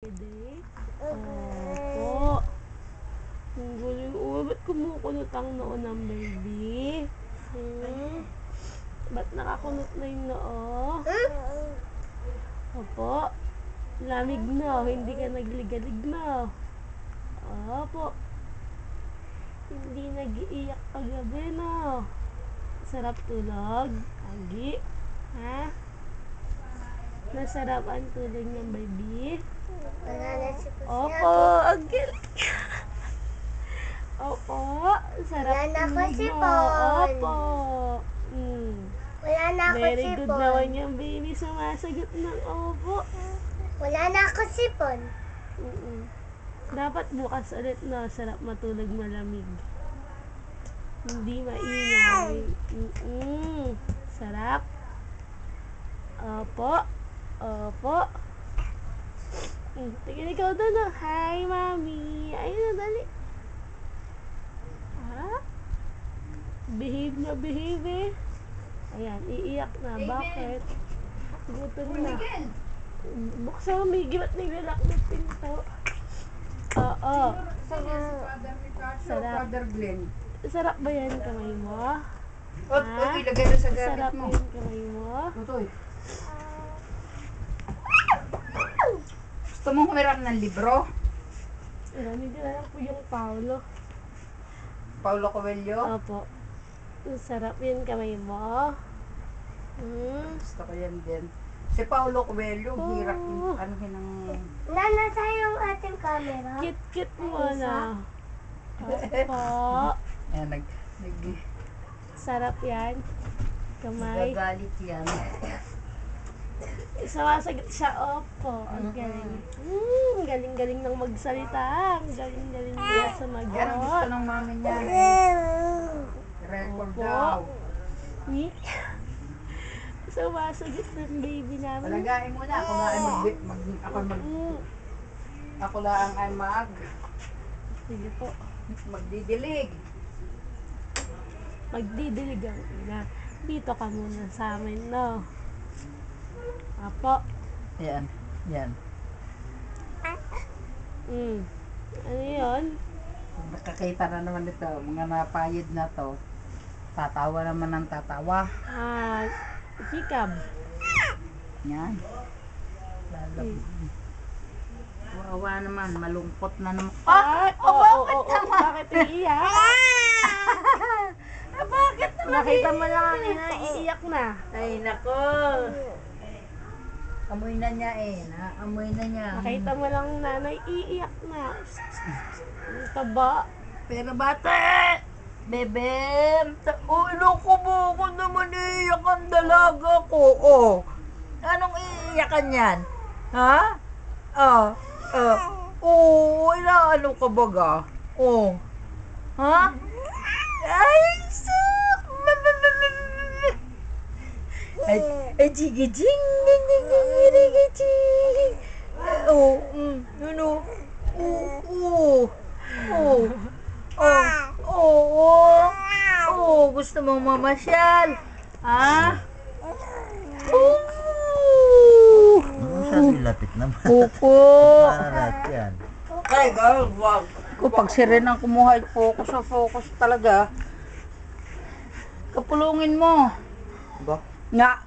Pwede? Opo. Ang galing. Ba't kumukulot ang noo ng baby? Ba't nakakulot na yung noo? Opo. Lamig na. Hindi ka nagligalig na. Opo. Hindi nag-iiyak kagabi na. Sarap tulog. Agi. Ha? Masarap ang tulog ng baby? Opo. Ang galing. Opo. Sarap tulog mo. Opo. Wala na ako Very sipon. good naman yung baby. Sumasagot ng opo. Wala na ako sipon. Dapat bukas ulit na. Sarap matulog malamig. Hindi maingay. Sarap. Opo. Opo. Tingin ikaw doon. Hi, mami. Ayun na, dali. Ha? Behave na behave eh. Ayan, iiyak na. Bakit? Gutom na. Buksan mo, Miggy. Ba't naglalak ng pinto? Oo. Sarap. Father Glenn. Sarap ba yan kamay mo? Ilagay na sa Sarap gamit mo. yan kamay mo? Tutoy. Gusto mong humiram ng libro? Hindi na lang po yung Paulo. Paulo Coelho? Opo. Sarap yan kamay mo. Gusto ko yan din. Si Paulo Coelho, hirap yung ng... Nasa yung ating camera. Kit-kit mo na. Opo. Ayan, Sarap yan. Kamay. nagagalit yan. Sumasagot siya. Opo. Ang galing. Galing-galing ng magsalita. Ang galing-galing niya Yan ang gusto sumagot. ng mami niya. Record Opo. daw. Sumasagot ng baby namin. Palagain mo na. Ako lang ay Sige po. magdidilig. Magdidilig ang ina. Dito ka muna sa amin, no? Apo. Yan. Yan. Ano yun? Nakakita na naman ito. Mga napayid na to. Tatawa naman ng tatawa. Hikab. Yan. Wawa naman. Malungkot na naman. Bakit iiyak? Bakit naman? Nakita mo lang ang ina, iiyak na. Ay, nako. Amoy na niya eh. Naamoy na niya. Nakita mo lang nanay, iiyak na. Ang taba. Pero bata! Bebe! Loko mo ako naman iiyak ang dalaga ko. Oh. Anong iiyakan yan? Ha? Ano ka baga? Oh. Ha? Ay, sak! Ay, jigijing! Gusto mong mamasyal? Ha? Masyado lapit naman. Opo. Pararat yan. Ay, wag. Pag si Renan kumuha, focus talaga. Kapulungin mo. Ba? Nga.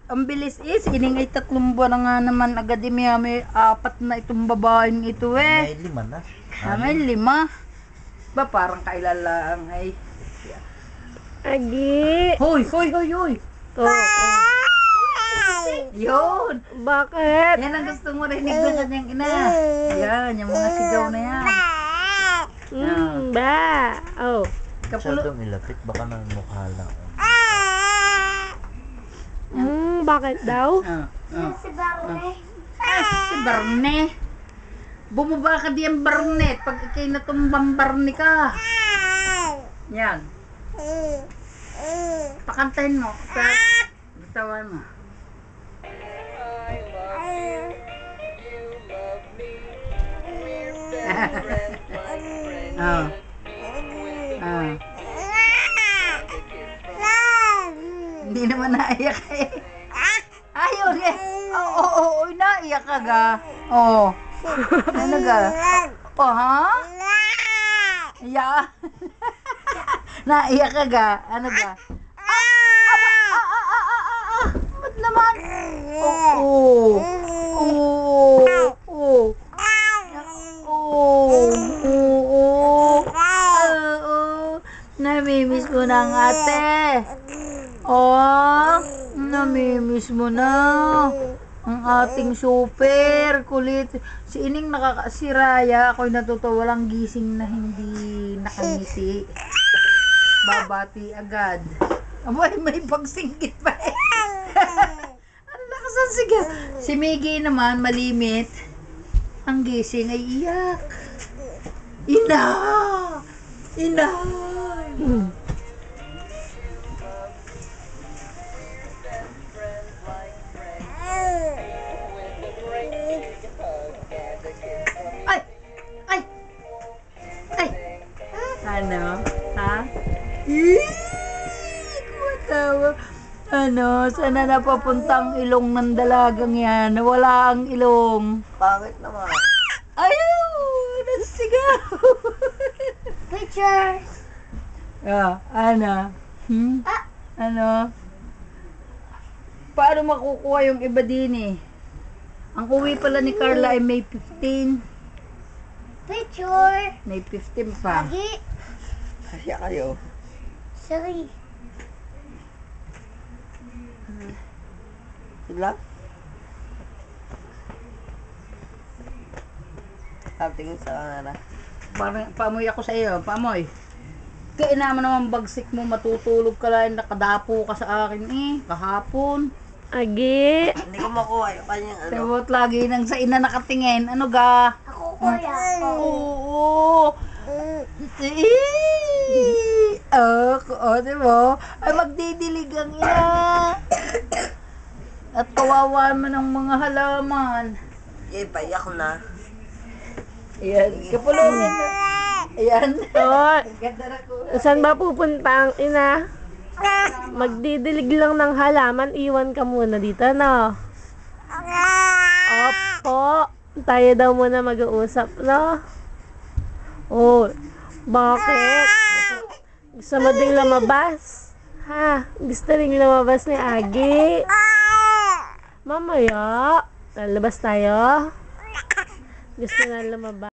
Ang bilis iningay 3 buwan na nga naman agad may 4 na itong babaeng ito eh. May 5 na. May 5. Ba, parang kailalang ay. Agi. Hoy! Yun! Bakit? Yan ang gusto mo rinig ng kanyang ina. Yan, yung mga sigaw na yan. Ba. Masyadong ilapit. Baka nang mukha lang. Bakit daw? Si Barney. Si Barney. Bumaba ka diyan, Barney. Pag ikay natumbang Barney ka. Yan. Pakantahin mo. Bitawan mo. Hindi naman naiyak eh. Ayaw eh. Oo, naiyak ka ga. Oh. Ano ga? Oh, ha? Iya. Naiyak ka ga? Ano ga? Ba't naman? Oo. Namimiss mo na ang ate. Oh, namimiss mo na. Ang ating super kulit. Si Ining nakakasiraya. Ako'y natuto. Walang gising na hindi nakangiti. Babati agad. Abay, may pagsinggit pa eh. Ano nakasan sige? Si Miggy naman, malimit. Ang gising ay iyak. Ina! Ina! Ay! Ay! Ay! Ano? Ha? Kumatawa. Ano? Sana napapuntang ilong ng dalagang yan. Wala ang ilong. Pangit naman. Ayaw! Nasigaw! Pictures. Ano? Ano? Paano makukuha yung iba din eh? Ang uwi pala ni Carla ay May 15. Picture. May 15 pa. Lagi. Kaya kayo. Sorry. Sila? Tingin sa kanana. Parang pamoy ako sa iyo, pamoy. Kaya naman bagsik mo, matutulog ka lang, nakadapo ka sa akin eh, kahapon. Agi. Hindi ko makuha yung kanyang ano. Tewot lagi nang sa ina nakatingin, ano ga? Ako kuya. Oo. Diba? Ay magdidilig ang ina. At kawawa mo ng mga halaman. Payak na. Ayan, kapulungin na. Ayan. Oh, Ganda na ko. saan ba pupunta ang ina? Magdidilig lang ng halaman, iwan ka muna dito, no? Opo. Tayo daw muna mag-uusap, no? Oh, bakit? Gusto mo ding lumabas? Ha? Gusto rin lumabas ni Agi? Mamaya, lalabas tayo? Gusto na lumabas?